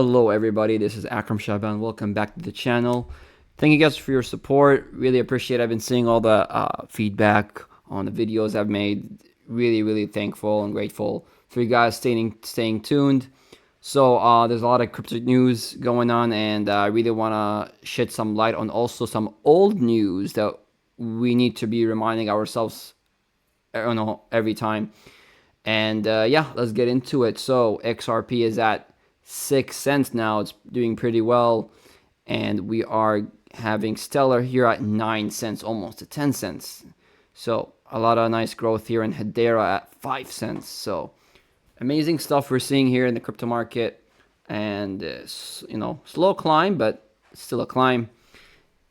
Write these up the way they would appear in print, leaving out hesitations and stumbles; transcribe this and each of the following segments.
Hello everybody, this is Akram Shaban. Welcome back to the channel. Thank you guys for your support. Really appreciate it. I've been seeing all the feedback on the videos I've made. Really thankful and grateful for you guys staying tuned. So there's a lot of crypto news going on, and I really want to shed some light on also some old news that we need to be reminding ourselves every time. And yeah, let's get into it. So XRP is at 6 cents now. It's doing pretty well, and we are having Stellar here at 9 cents, almost to 10 cents. So a lot of nice growth here, and Hedera at 5 cents. So amazing stuff we're seeing here in the crypto market, and slow climb, but still a climb.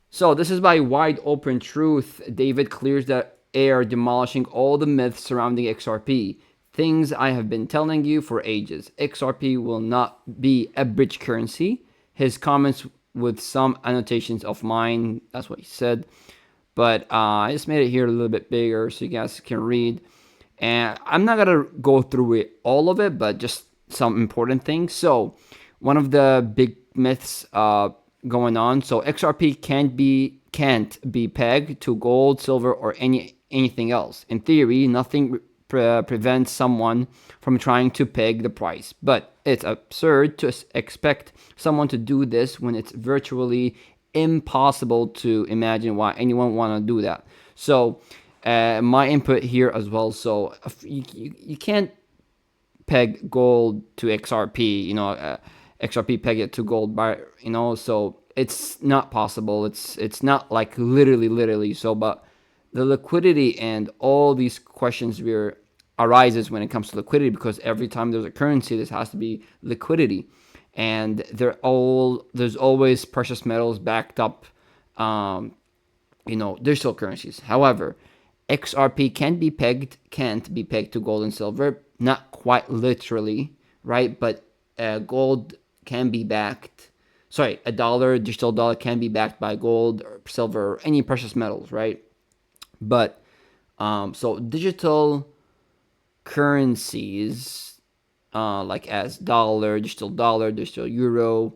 So this is by Wide Open Truth. David clears the air, demolishing all the myths surrounding XRP. Things I have been telling you for ages. XRP will not be a bridge currency. His comments with some annotations of mine. That's what he said. But I just made it here a little bit bigger so you guys can read. And I'm not going to go through it, all of it, but just some important things. So one of the big myths going on. So XRP can't be pegged to gold, silver, or anything else. In theory, nothing prevents someone from trying to peg the price, but it's absurd to expect someone to do this when it's virtually impossible to imagine why anyone want to do that. So my input here as well. So you can't peg gold to XRP, XRP peg it to gold by, so it's not possible. It's not like literally so, but the liquidity and all these questions arises when it comes to liquidity, because every time there's a currency, there has to be liquidity, and there's always precious metals backed up, digital currencies. However, XRP can't be pegged to gold and silver, not quite literally, right? But gold can be backed. Sorry, digital dollar can be backed by gold or silver or any precious metals, right? But so digital currencies like as digital euro,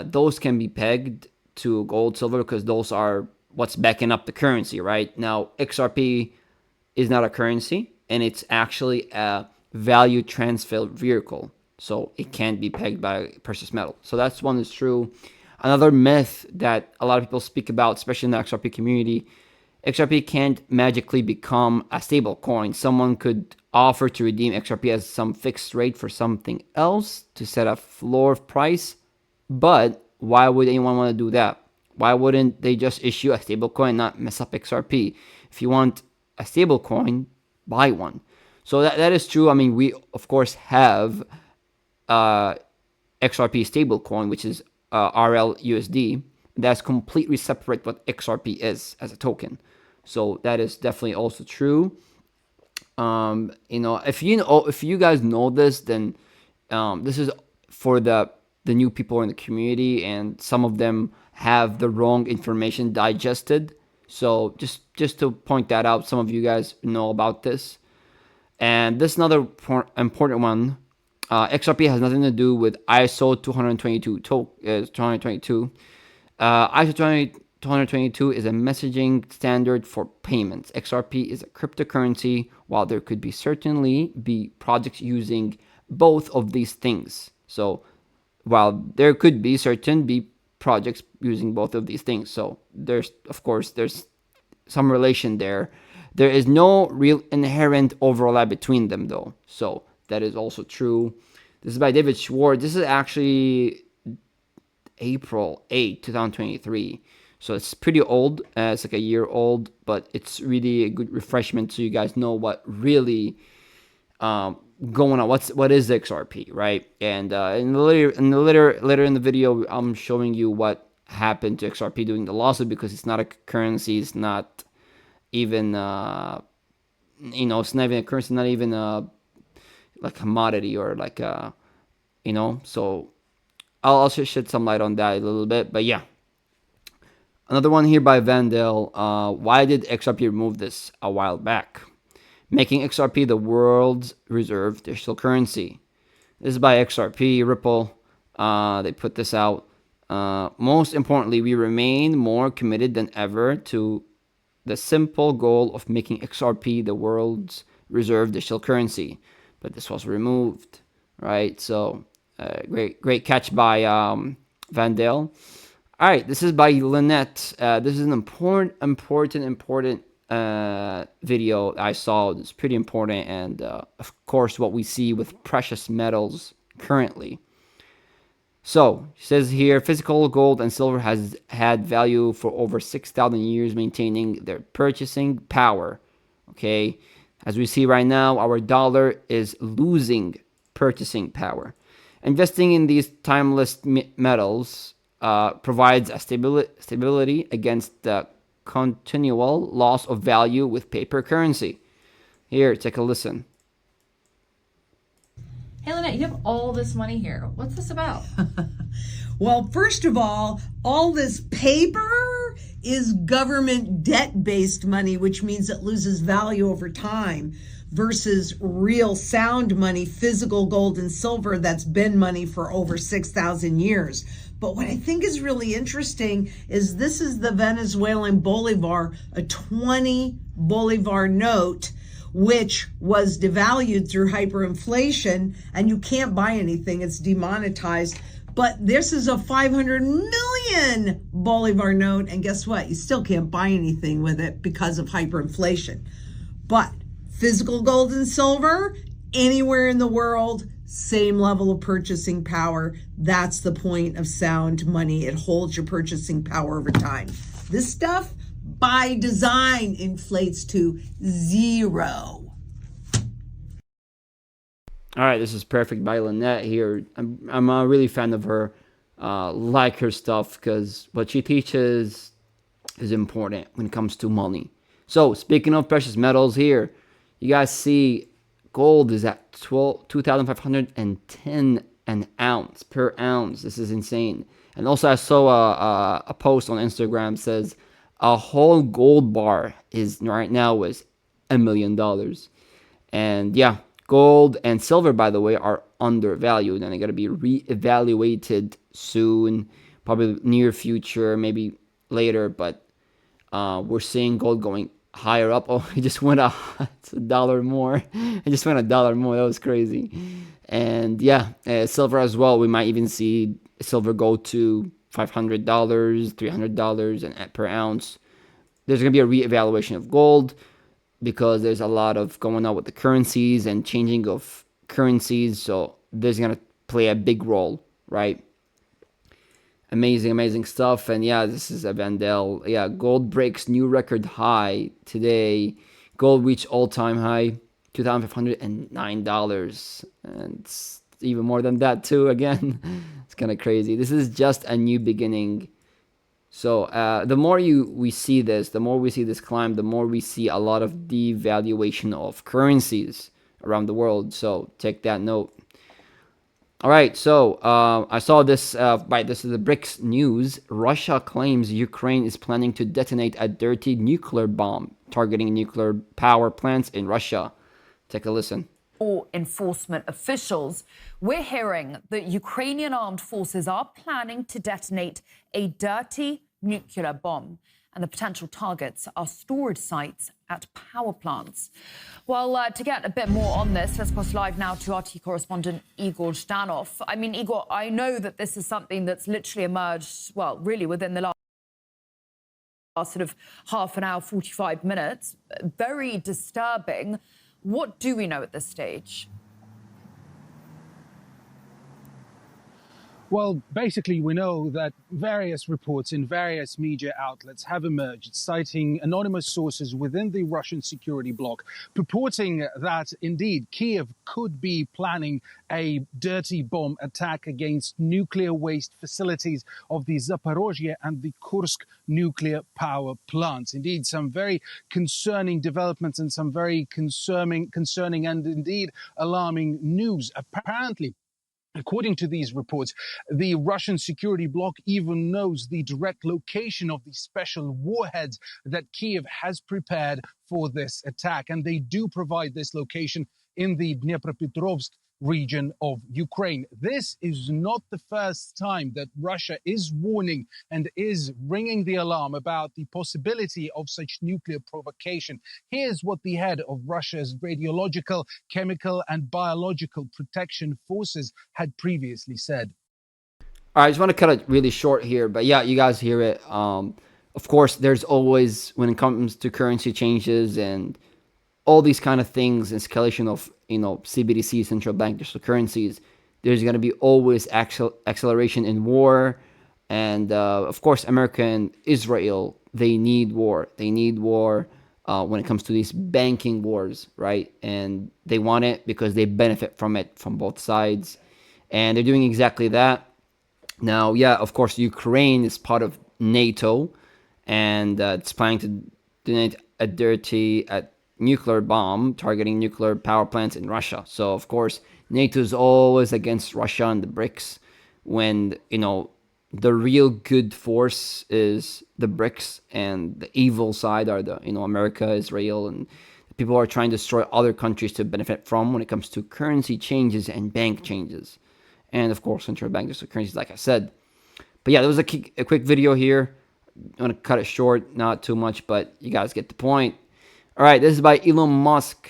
those can be pegged to gold, silver, because those are what's backing up the currency, right? Now, XRP is not a currency, and it's actually a value transfer vehicle, so it can't be pegged by precious metal. So that's one is true. Another myth that a lot of people speak about, especially in the XRP community, XRP can't magically become a stable coin. Someone could offer to redeem XRP as some fixed rate for something else to set a floor price. But why would anyone want to do that? Why wouldn't they just issue a stable coin and not mess up XRP? If you want a stable coin, buy one. So that is true. I mean, we of course have XRP stable coin, which is RLUSD. That's completely separate what XRP is as a token. So that is definitely also true. If you guys know this, then this is for the new people in the community, and some of them have the wrong information digested. So just to point that out, some of you guys know about this. And this is another important one. XRP has nothing to do with ISO 222. ISO 222 is a messaging standard for payments. XRP is a cryptocurrency, while there could certainly be projects using both of these things. So while there could be projects using both of these things, so there's some relation there. There is no real inherent overlap between them, though. So that is also true. This is by David Schwartz. This is actually April 8, 2023. So it's pretty old. It's like a year old, but it's really a good refreshment so you guys know what really going on. What is XRP, right? And later in the video, I'm showing you what happened to XRP during the lawsuit, because it's not a currency. It's not even it's not even a currency. Not even a commodity or So I'll also shed some light on that a little bit, but yeah. Another one here by Vandal. Why did XRP remove this a while back, making XRP the world's reserve digital currency? This is by XRP, Ripple. They put this out. Most importantly, we remain more committed than ever to the simple goal of making XRP the world's reserve digital currency. But this was removed, right? So great catch by Vandale. All right, this is by Lynette. This is an important video I saw. It's pretty important, and of course, what we see with precious metals currently. So, she says here, physical gold and silver has had value for over 6,000 years, maintaining their purchasing power. Okay, as we see right now, our dollar is losing purchasing power. Investing in these timeless metals provides a stability against the continual loss of value with paper currency. Here, take a listen. Hey, Lynette, you have all this money here. What's this about? Well, first of all this paper is government debt-based money, which means it loses value over time, versus real sound money, physical gold and silver that's been money for over 6,000 years. But what I think is really interesting is this is the Venezuelan bolivar, a 20 bolivar note, which was devalued through hyperinflation, and you can't buy anything. It's demonetized. But this is a 500 million bolivar note, and guess what? You still can't buy anything with it because of hyperinflation. But physical gold and silver, anywhere in the world, same level of purchasing power. That's the point of sound money. It holds your purchasing power over time. This stuff, by design, inflates to zero. All right, this is perfect by Lynette here. I'm a really fan of her. Like her stuff because what she teaches is important when it comes to money. So speaking of precious metals here, you guys see gold is at 2,510 an ounce per ounce. This is insane. And also I saw a post on Instagram says a whole gold bar is right now is $1 million. And yeah, gold and silver, by the way, are undervalued and they got to be reevaluated soon, probably near future, maybe later. But we're seeing gold going higher up. Oh, it just went up. It's $1 more. It just went $1 more. That was crazy. And yeah, silver as well. We might even see silver go to $500, $300 and per ounce. There's going to be a reevaluation of gold because there's a lot of going on with the currencies and changing of currencies. So there's going to play a big role, right? Amazing stuff. And yeah, this is a Vandel. Yeah, gold breaks new record high today. Gold reached all-time high, $2,509. And it's even more than that too, again. It's kind of crazy. This is just a new beginning. So the more we see this climb, the more we see a lot of devaluation of currencies around the world. So take that note. All right, so I saw this. This is the BRICS news. Russia claims Ukraine is planning to detonate a dirty nuclear bomb targeting nuclear power plants in Russia. Take a listen. Or enforcement officials, we're hearing that Ukrainian armed forces are planning to detonate a dirty nuclear bomb, and the potential targets are storage sites at power plants. Well, to get a bit more on this, let's cross live now to RT correspondent Igor Zhdanov. I mean, Igor, I know that this is something that's literally emerged, well, really within the last sort of half an hour, 45 minutes. Very disturbing. What do we know at this stage? Well, basically, we know that various reports in various media outlets have emerged, citing anonymous sources within the Russian security bloc, purporting that indeed Kiev could be planning a dirty bomb attack against nuclear waste facilities of the Zaporozhye and the Kursk nuclear power plants. Indeed, some very concerning developments and some very concerning and indeed alarming news. Apparently, according to these reports, the Russian security bloc even knows the direct location of the special warheads that Kiev has prepared for this attack. And they do provide this location in the Dnipropetrovsk region of Ukraine. This is not the first time that Russia is warning and is ringing the alarm about the possibility of such nuclear provocation. Here's what the head of Russia's radiological, chemical, and biological protection forces had previously said. All right, I just want to cut it really short here, but yeah, you guys hear it. Of course, there's always, when it comes to currency changes and all these kind of things, escalation of CBDC, central bank digital currencies, there's going to be always acceleration in war, and of course, America and Israel, they need war. They need war when it comes to these banking wars, right? And they want it because they benefit from it from both sides, and they're doing exactly that. Now, yeah, of course, Ukraine is part of NATO, and it's planning to donate a dirty nuclear bomb targeting nuclear power plants in Russia. So, of course, NATO is always against Russia and the BRICS when, the real good force is the BRICS, and the evil side are the, America, Israel, and people are trying to destroy other countries to benefit from when it comes to currency changes and bank changes. And of course, central bank digital currencies, like I said. But yeah, there was a quick video here. I'm going to cut it short, not too much, but you guys get the point. All right, this is by Elon Musk.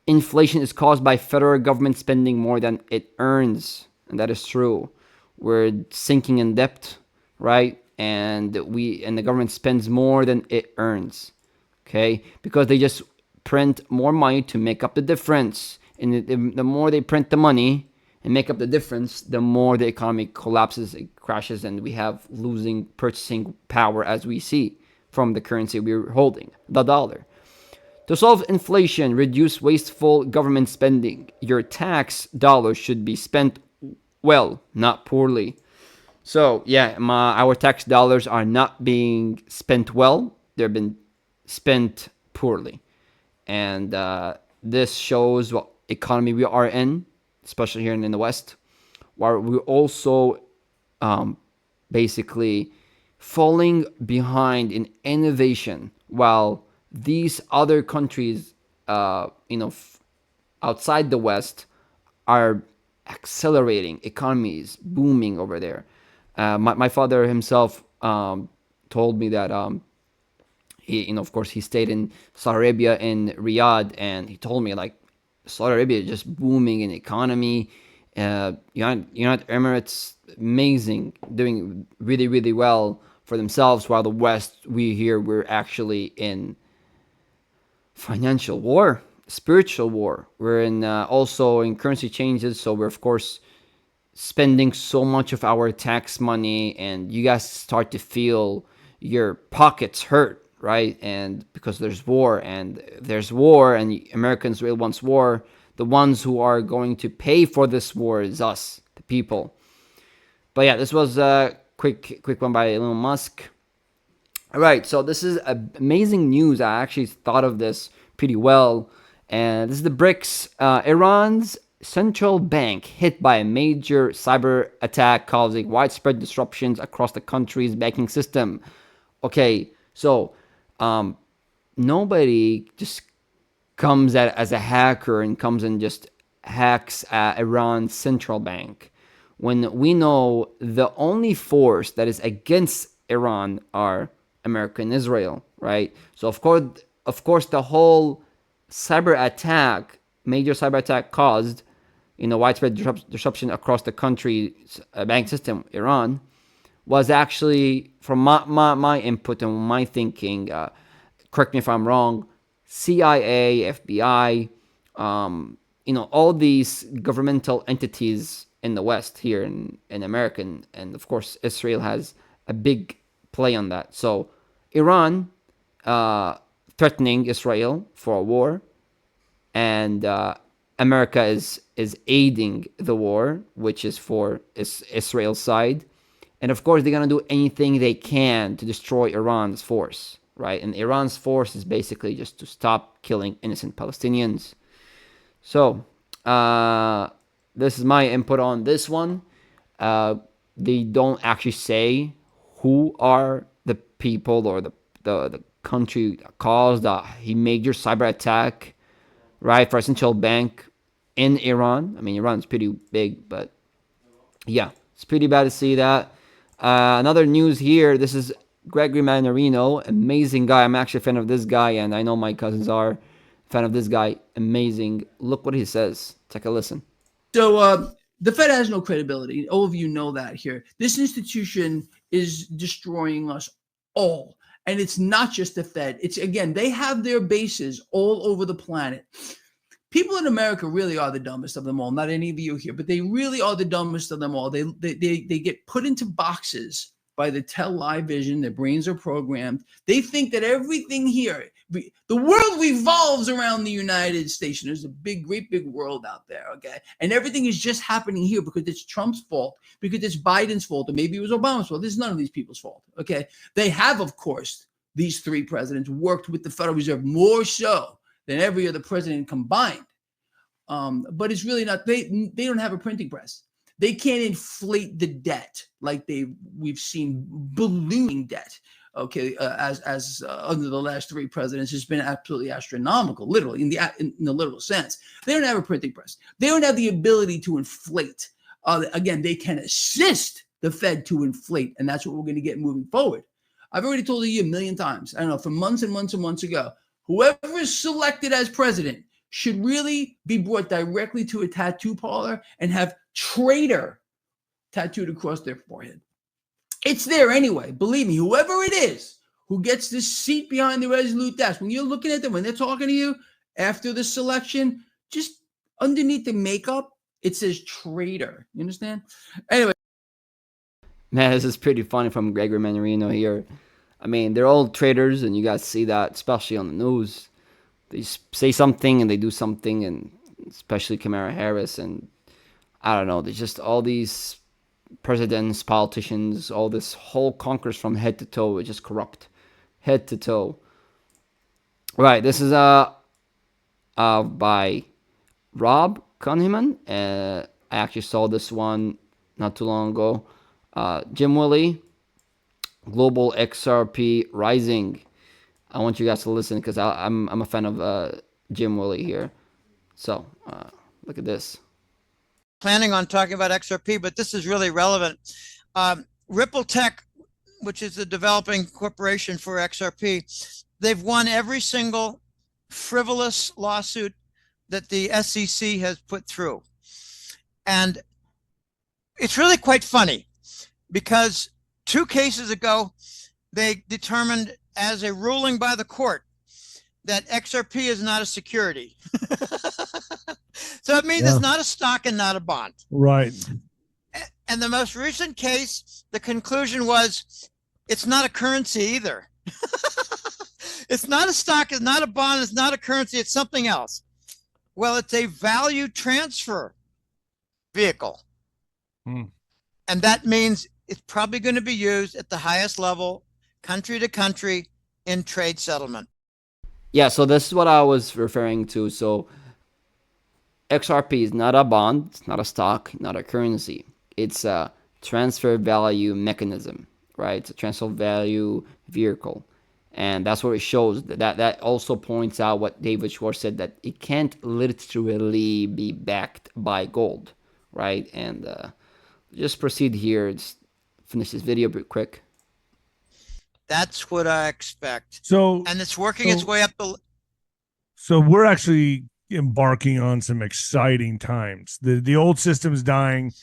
Inflation is caused by federal government spending more than it earns. And that is true. We're sinking in debt, right? And the government spends more than it earns. Okay? Because they just print more money to make up the difference. And the more they print the money and make up the difference, the more the economy collapses, it crashes, and we have losing purchasing power, as we see from the currency we're holding, the dollar. To solve inflation, reduce wasteful government spending. Your tax dollars should be spent well, not poorly. So yeah, our tax dollars are not being spent well. They've been spent poorly, and this shows what economy we are in, especially here in the West, where we're also basically falling behind in innovation, while these other countries, outside the West, are accelerating, economies booming over there. My father himself told me that he, of course, he stayed in Saudi Arabia in Riyadh, and he told me like Saudi Arabia is just booming in economy. United Emirates, amazing, doing really, really well for themselves, while the West, we're actually in financial war, spiritual war. We're in also in currency changes, so we're of course spending so much of our tax money, and you guys start to feel your pockets hurt, right? And because there's war, and Americans really wants war, the ones who are going to pay for this war is us, the people. But yeah, this was a quick one by Elon Musk. All right, so this is amazing news. I actually thought of this pretty well. And this is the BRICS. Iran's central bank hit by a major cyber attack causing widespread disruptions across the country's banking system. Okay, so nobody just comes as a hacker and comes and just hacks Iran's central bank, when we know the only force that is against Iran are America and Israel, right? So of course, the whole major cyber attack caused, widespread disruption across the country's bank system, Iran, was actually, from my input and my thinking, correct me if I'm wrong, CIA, FBI, all these governmental entities in the West here in America, and of course Israel has a big play on that. So Iran threatening Israel for a war, and America is aiding the war, which is for Israel's side. And of course, they're going to do anything they can to destroy Iran's force, right? And Iran's force is basically just to stop killing innocent Palestinians. So, this is my input on this one. They don't actually say who are the people or the country that caused a major cyber attack, right, for a central bank in Iran. I mean, Iran's pretty big, but yeah, it's pretty bad to see that. Another news here. This is Gregory Mannarino, amazing guy. I'm actually a fan of this guy, and I know my cousins are a fan of this guy. Amazing. Look what he says. Take a listen. So the Fed has no credibility. All of you know that here. This institution is destroying us all. And it's not just the Fed. It's, again, they have their bases all over the planet. People in America really are the dumbest of them all. Not any of you here, but they really are the dumbest of them all. They get put into boxes by the tell-lie vision. Their brains are programmed. They think that everything here, the world revolves around the United States. And there's a big, great big world out there, okay? And everything is just happening here because it's Trump's fault, because it's Biden's fault, or maybe it was Obama's fault. This is none of these people's fault, okay? They have, of course, these three presidents worked with the Federal Reserve more so than every other president combined. But it's really not, they don't have a printing press. They can't inflate the debt like we've seen ballooning debt. Okay, as under the last three presidents, has been absolutely astronomical, literally in the literal sense. They don't have a printing press. They don't have the ability to inflate. Again, they can assist the Fed to inflate, and that's what we're going to get moving forward. I've already told you a million times. I don't know, for months and months and months ago, whoever is selected as president should really be brought directly to a tattoo parlor and have traitor tattooed across their forehead. It's there anyway. Believe me, whoever it is who gets this seat behind the Resolute desk, when you're looking at them, when they're talking to you after the selection, just underneath the makeup, it says traitor. You understand? Anyway. Man, this is pretty funny from Gregory Mannarino here. I mean, they're all traitors, and you guys see that, especially on the news. They say something and they do something, and especially Kamala Harris, and I don't know, there's just all these presidents, politicians, all this whole Congress from head to toe is just corrupt, head to toe. Right, this is by Rob Cunningham. I actually saw this one not too long ago. Jim Willie, Global XRP Rising. I want you guys to listen because I'm a fan of Jim Willie here. So look at this. Planning on talking about XRP, but this is really relevant. Ripple Tech, which is the developing corporation for XRP, they've won every single frivolous lawsuit that the SEC has put through. And it's really quite funny because 2 cases ago, they determined as a ruling by the court that XRP is not a security. So it means it's not a stock and not a bond. Right. And the most recent case, the conclusion was it's not a currency either. It's not a stock, it's not a bond, it's not a currency, it's something else. Well, it's a value transfer vehicle. And that means it's probably going to be used at the highest level, country to country, in trade settlement. Yeah, so this is what I was referring to. So XRP is not a bond, it's not a stock, not a currency. It's a transfer value mechanism, right? It's a transfer value vehicle. And that's what it shows. That also points out what David Schwartz said, that it can't literally be backed by gold, right? And just proceed here. Just finish this video real quick. That's what I expect. So, and it's working its way up the. So we're actually embarking on some exciting times. The old system's dying.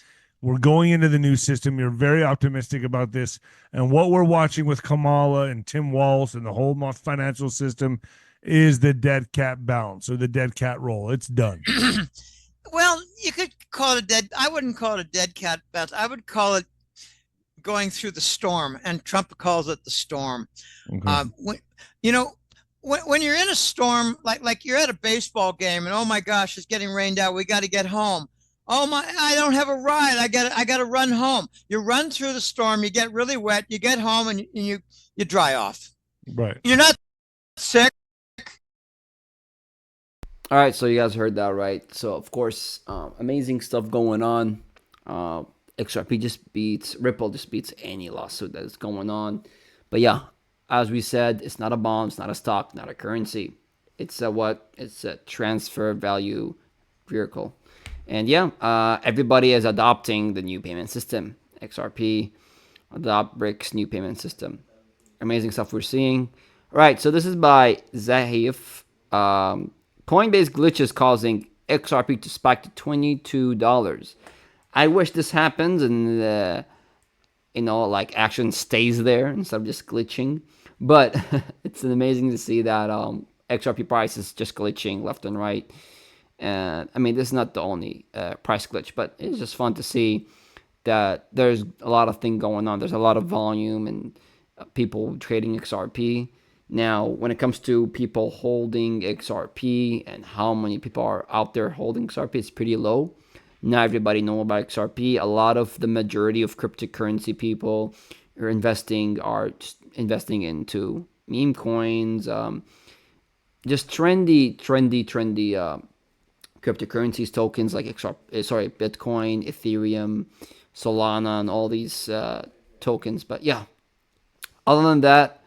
We're going into the new system. You're very optimistic about this. And what we're watching with Kamala and Tim Walz and the whole financial system is the dead cat bounce or the dead cat roll. It's done. Well, you could call it a dead. I wouldn't call it a dead cat bounce. I would call it going through the storm, and Trump calls it the storm. Okay. When you're in a storm, like you're at a baseball game, and oh my gosh, it's getting rained out. We got to get home. Oh my, I don't have a ride. I got to run home. You run through the storm. You get really wet. You get home and you dry off. Right. You're not sick. All right, so you guys heard that, right? So of course, amazing stuff going on. XRP just beats Ripple, just beats any lawsuit that is going on. But yeah, as we said, it's not a bond, it's not a stock, not a currency. It's a transfer value vehicle. And yeah, everybody is adopting the new payment system. XRP, adopt BRICS new payment system. Amazing stuff we're seeing. All right, so this is by Zahif. Coinbase glitches causing XRP to spike to $22. I wish this happens and like action stays there instead of just glitching. But it's amazing to see that XRP price is just glitching left and right. And I mean, this is not the only price glitch, but it's just fun to see that there's a lot of thing going on. There's a lot of volume and people trading XRP. Now, when it comes to people holding XRP and how many people are out there holding XRP, it's pretty low. Not everybody knows about XRP. A lot of the majority of cryptocurrency people are investing into meme coins, just trendy cryptocurrencies, tokens like Bitcoin, Ethereum, Solana, and all these tokens. But yeah, other than that,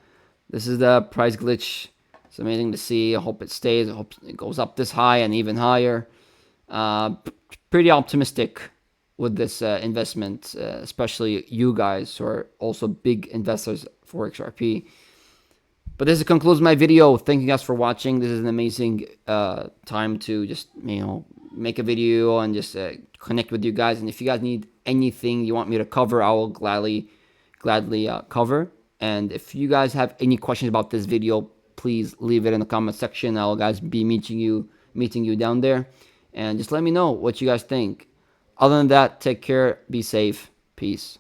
this is the price glitch. It's amazing to see. I hope it stays. I hope it goes up this high and even higher. Pretty optimistic with this investment, especially you guys who are also big investors for XRP. But this concludes my video. Thank you guys for watching. This is an amazing time to just make a video and just connect with you guys. And if you guys need anything you want me to cover, I will gladly cover. And if you guys have any questions about this video, please leave it in the comment section. I'll guys be meeting you down there, and just let me know what you guys think. Other than that, take care, be safe, peace.